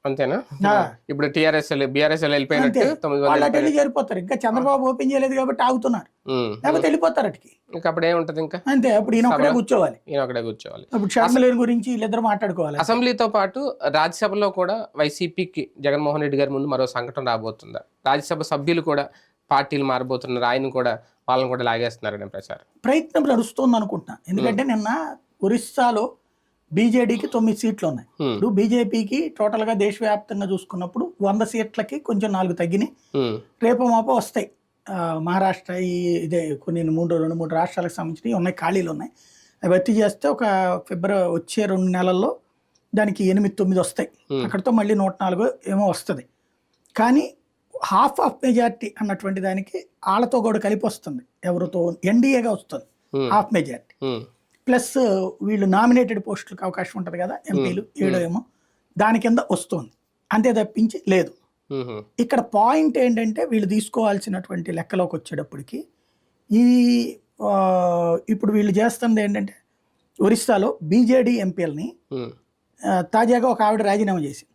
అంతేనా? ఇప్పుడు TRS BRS వెళ్ళిపోయినట్టు 9 వాళ్ళు అటు వెళ్ళి చేరిపోతారు. ఇంకా చంద్రబాబు ఓపెన్ చేయలేదు కాబట్టి ఆగుతున్నారు, లేకపోతే వెళ్ళిపోతారు అటుకి. ఇంకా అప్పుడు ఏముంటది? ఇంకా అంతే. అప్పుడు ఈయన ఒకడే కూర్చోవాలి. ఇప్పుడు షర్మిల గురించి వీళ్ళిద్దరు మాట్లాడుకోవాలి. అసెంబ్లీతో పాటు రాజ్యసభలో కూడా వైసీపీకి జగన్మోహన్ రెడ్డి గారి ముందు మరో సంఘటన రాబోతుందా? రాజ్యసభ సభ్యులు కూడా పార్టీలు మారబోతున్నారు, ఆయన కూడా వాళ్ళని కూడా లాగేస్తున్నారనే ప్రయత్నం నడుస్తుంది అనుకుంటున్నా. ఎందుకంటే నిన్న ఒరిస్సాలో బీజేడీకి 9 సీట్లు ఉన్నాయి. ఇప్పుడు బీజేపీకి టోటల్ గా దేశవ్యాప్తంగా చూసుకున్నప్పుడు 100 సీట్లకి కొంచెం 4 తగ్గినాయి. రేపు మాపో వస్తాయి. మహారాష్ట్ర ఇదే కొన్ని 2-3 రాష్ట్రాలకు సంబంధించి ఉన్నాయి, ఖాళీలు ఉన్నాయి. అవి భర్తీ చేస్తే ఒక ఫిబ్రవరి వచ్చే 2 నెలల్లో దానికి 8-9 వస్తాయి. అక్కడితో మళ్ళీ 104 ఏమో వస్తుంది. కానీ హాఫ్ ఆఫ్ మెజార్టీ అన్నటువంటి దానికి వాళ్ళతో కూడా కలిపి వస్తుంది. ఎవరితో? ఎన్డీఏగా వస్తుంది హాఫ్ మెజార్టీ. ప్లస్ వీళ్ళు నామినేటెడ్ పోస్టులకు అవకాశం ఉంటుంది కదా, ఎంపీలు 7 ఏమో, దాని కింద వస్తుంది. అంతే తప్పించి లేదు. ఇక్కడ పాయింట్ ఏంటంటే వీళ్ళు తీసుకోవాల్సినటువంటి లెక్కలోకి వచ్చేటప్పటికి ఈ ఇప్పుడు వీళ్ళు చేస్తుంది ఏంటంటే ఒరిస్సాలో బీజేడీ ఎంపీలని తాజాగా ఒక ఆవిడ రాజీనామా చేసింది.